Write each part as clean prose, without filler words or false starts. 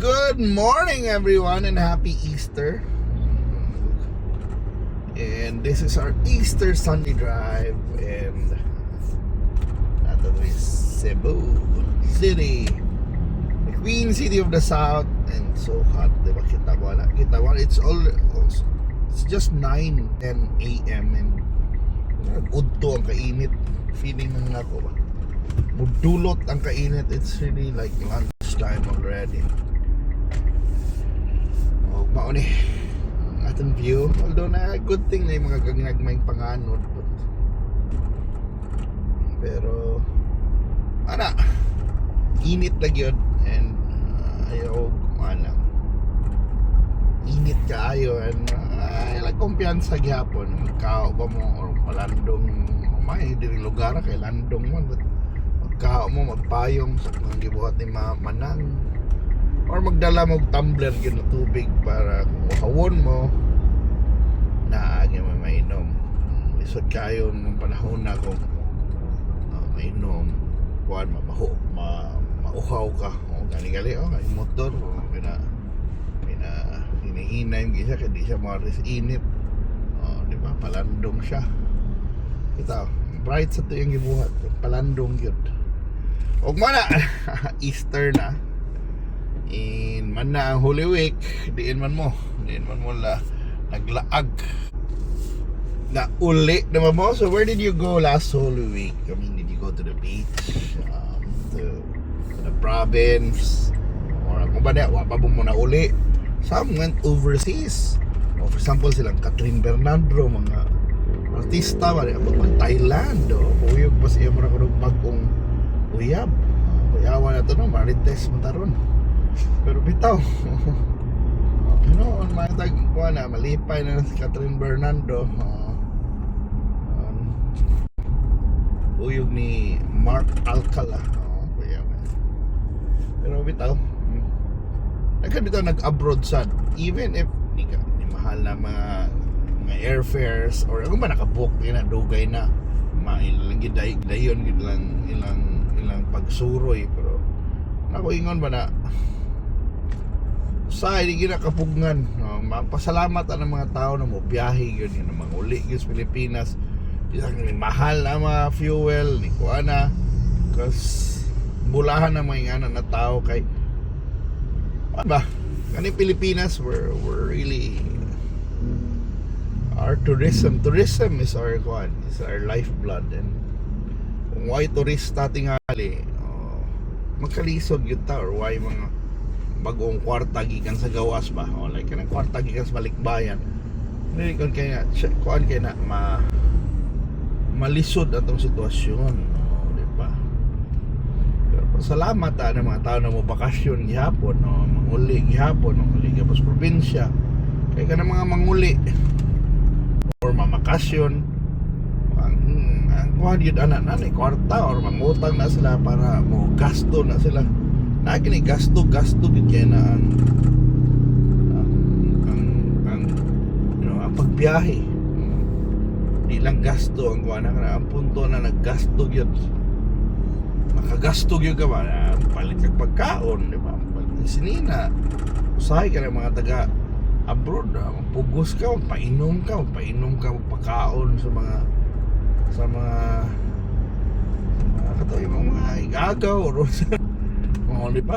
Good morning, everyone, and happy Easter. And this is our Easter Sunday drive, and that is Cebu City, the Queen City of the South, and so hot. Diba? Kita mo, it's just 9:10 a.m. and udto ang kainit. Feeling ng ako ba? Mudulot ang kainit. It's really like lunchtime already. Mauni ang ating view, although na good thing na yung mga gagnagmayng panganod, pero init lang yun, and ayaw kumana init kaayo, and like kumpiyansa gyapon magkao ba mo or palandong may diri lugar kay landong mo, magkao mo magpayong sa mga gibuhat ni manang or magdala mo tumbler yun na tubig para kung makawon mo naagi mo mainom. Lisod kayo ng panahon na kung mainom kuhan mauhaw ka o gali ay motor o hinihinay mo siya kaya di siya maris init, di ba palandong siya kita bright sa ito yung gibuhat palandong yun og mana Easter na. In man na ang Holy Week, diin man mo naglaag na uli naman mo. So where did you go last Holy Week? I mean, did you go to the beach, to the province, or kung ba na wapa mo na uli? Some went overseas, for example silang Catherine Bernardo, mga artista ba pag Thailand, uyog pa siya mara kunog bagong uyab uyawan na to no Marites mataron. Pero bitaw on mga tagkuha na malipay na si Catherine Bernardo, uyog ni Mark Alcala, pero bitaw nag-abroad sad, even if ni mahal na mga airfares or kung ba nakabook yun na dugay na mailang gidayon ilang pagsuroy, pero nakuingon ba na sa hindi ginakapugngan, mapasalamat ang mga tao na mo biyahe yun yung mga uli yun sa Pilipinas, isang mahal na mga fuel ni kuana kasi bulahan ng mga ingana na tao kay ano ba kani Pilipinas, we're really our tourism is our lifeblood, and kung why turista tingali magkalisod yun ta, or why mga bagong kwarta gikan sa gawas ba, like kanang kwarta gikan sa balikbayan, hindi kon kaya kuan kay na malisod atong sitwasyon, di ba? Pero salamat ng mga tao na mo bakasyon gihapon, manguli gihapon, manguli gihapon sa probinsya, kay kanang mga manguli or mamakasyon ang kuhan yun na kwarta or mangutang na sila para mo gasto na sila na gini gasto gid kay na ang pagbiyahe di lang gasto ang kuha na ang punto na naggasto gyud makagasto gyud ka ba palit kag pagkaon, di ba, palit sinina usahay ka ng mga taga abroad, pugos ka painom ka pagkaon sa mga katoy mga igagaw or di ba?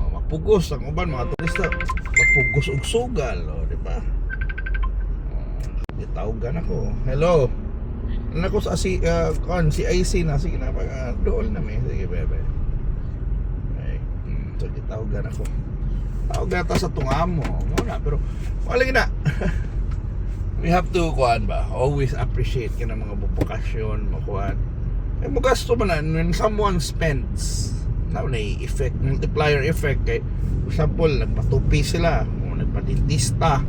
Mapugos ang uban mga turista, mapugos og sugal, di ba? Gitawagan ako. Hello. Nako sa si IC na sige na pag dool na may sige bebe. Okay. So gitawagan ako. Tawag ta sa tungamo mo na, pero wala na. We have to kuan ba? Always appreciate ka ng mga bukasyon, makuan. Eh magasto man na when someone spends, now na effect, multiplier effect kay for example nagpatupi sila o nagpadentista,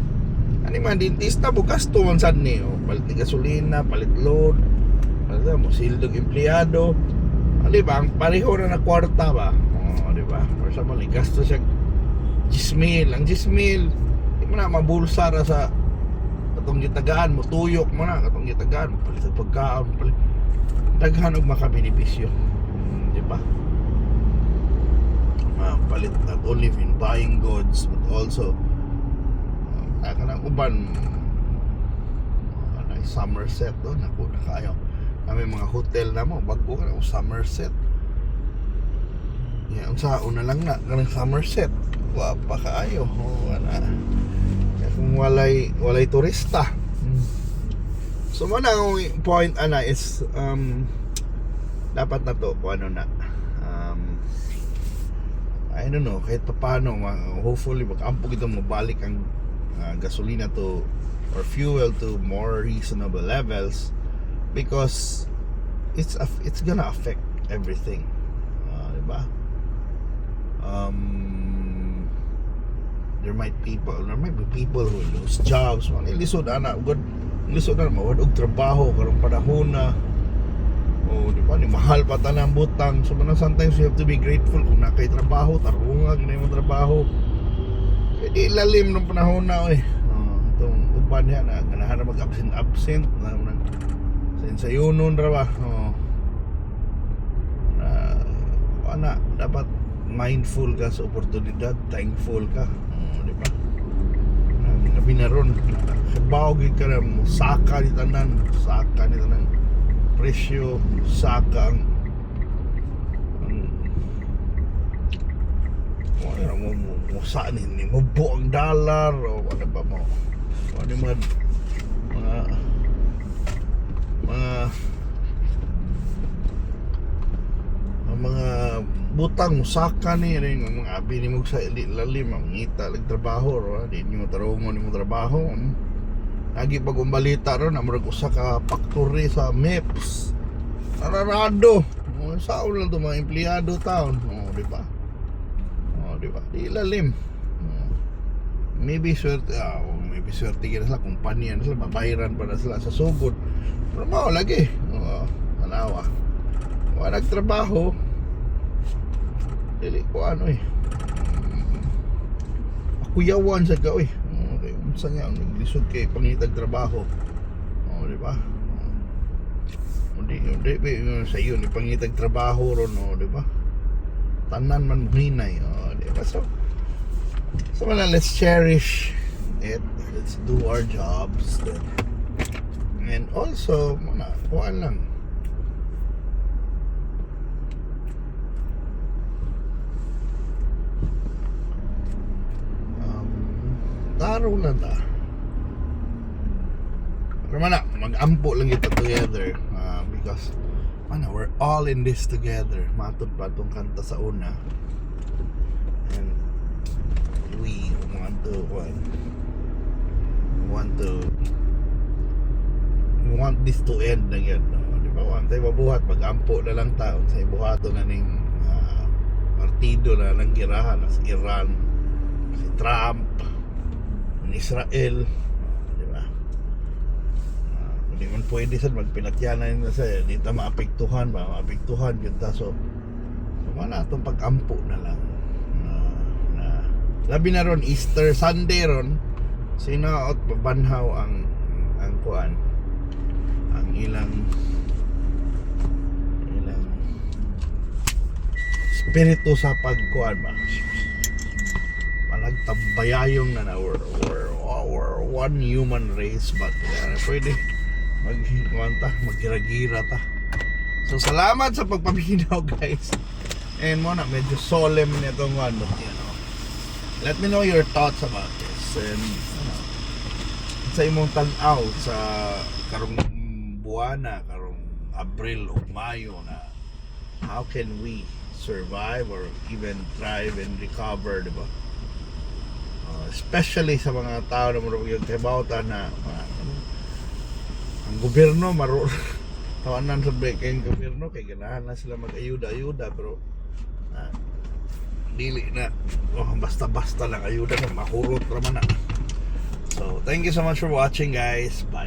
ano man dentista gasto man sad ni palit ni gasolina, palit load, ano mo sildog empleyado, di ba ang pareho na kwarta ba, di ba, for example gasto siya 10,000, ang 10,000 di mo na mabulsa ra sa katong gitagaan mo, tuyok mo na katong gitagaan mo, palit sa pagkaon, palit daghan og makabenepisyo, di ba? palit not only in buying goods but also kanang uban Somerset doon ako na kayo may mga hotel na mo bago ka na Somerset yan sa una lang na kanang Somerset wa pa kaayo wala kung walay turista so mo na ang point ana is dapat na to kung ano na I don't know kahit paano hopefully mag-ampo kita mabalik ang gasolina to or fuel to more reasonable levels because it's gonna affect everything diba there might be people who lose jobs lisod ana lisod na mawad og trabaho karong panahon na di ba ni mahal pa tanang butang so man sometimes you have to be grateful kung nakay trabaho tarunga ginay mo trabaho kaya di lalim ng panahon na itong uban niya na ganahan na mag-absent na sa ensayunon ra ba na dapat mindful ka sa oportunidad thankful ka di ba labi na ron bawag ka na saka ni tanan presyo saka wala mo saan ni mo buang dollar o ano ba mo ano mga butang musaka ni ring mga abi ni mo sa lalim mangita lag trabaho ro di mo tarungon ni mo trabaho lagi pag umbalita ro na murag usa ka factory sa MEPS nararado sa ulan to mga empleyado taon di ba di lalim maybe swerte kaya sila kumpanya na sila mabayaran pa na sila sa sugod pero mao lagi tanawa wala nagtrabaho dili ko kuyawan sa gawi unsa nga naglisod kay pangitag trabaho di ba hindi sa iyo ni pangitag trabaho ron di ba tanan man muhinay di ba so let's cherish it, let's do our jobs and also kuhaan lang taro lang ta pero mag-ampo lang ito together because we're all in this together matod pa itong kanta sa una and we want this to end na yan di ba want tayo mabuhat mag-ampo na lang taon sa ibuhato na ning partido na ng girahan sa Iran si Trump Israel di ba hindi man pwede sa magpinatyanan na sa dito maapektuhan yun so wala itong pag-ampo na lang labi na ron Easter Sunday ron sinaot pabanhaw ang kuan ang ilang spirito sa pagkuan ba panagtambayayong na we're one human race but pwede magira-gira ta so salamat sa pagpaminaw guys and mo na medyo solemn nitong let me know your thoughts about this and sa imong tanaw sa karong buwana karong Abril o Mayo na how can we survive or even thrive and recover diba especially sa mga tao na marunong yung kibautan na ang gobyerno tawanan sa kayong gobyerno kay ganahan na sila mag-ayuda pero dili na basta-basta lang ayuda na mahurot raman na so thank you so much for watching guys bye